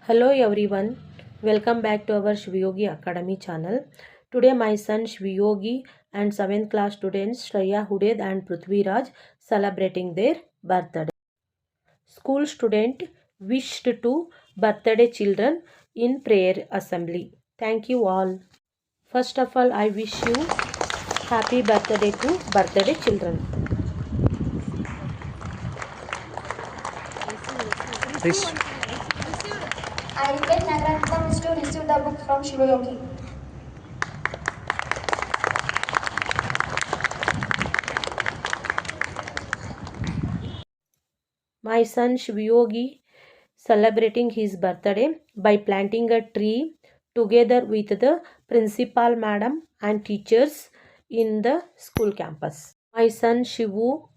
Hello everyone, welcome back to our Shviyogi Academy channel. Today my son Shviyogi and 7th class students Shreya Huded and Prithvi Raj celebrating their birthday. School student wished to birthday children in prayer assembly. Thank you all. First of all, I wish you happy birthday to birthday children. I request Nagaratna Miss to receive the book from Shivayogi. My son Shviyogi celebrating his birthday by planting a tree together with the principal madam and teachers in the school campus. My son Shivu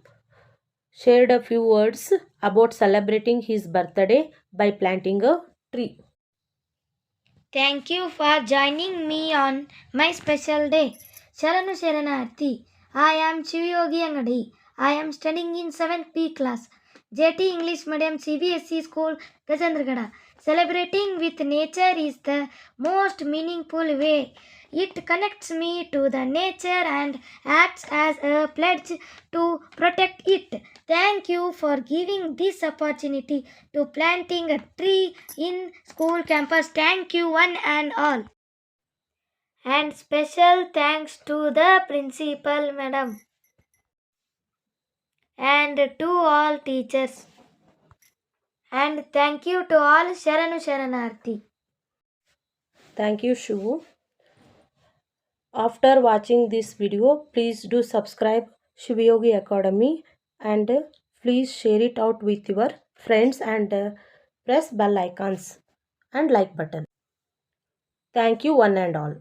shared a few words about celebrating his birthday by planting a tree. Thank you for joining me on my special day. Sharanu Sharanarthi. I am Chiviyogi Angadi. I am studying in 7th P class. JT English Medium CBSE School, Gajandragada. Celebrating with nature is the most meaningful way. It connects me to the nature and acts as a pledge to protect it. Thank you for giving this opportunity to planting a tree in school campus. Thank you one and all. And special thanks to the principal madam and to all teachers. And thank you to all Sharanu Sharanarthi. Thank you, Shivu. After watching this video, please do subscribe Shivayogi Academy and please share it out with your friends and press bell icons and like button. Thank you one and all.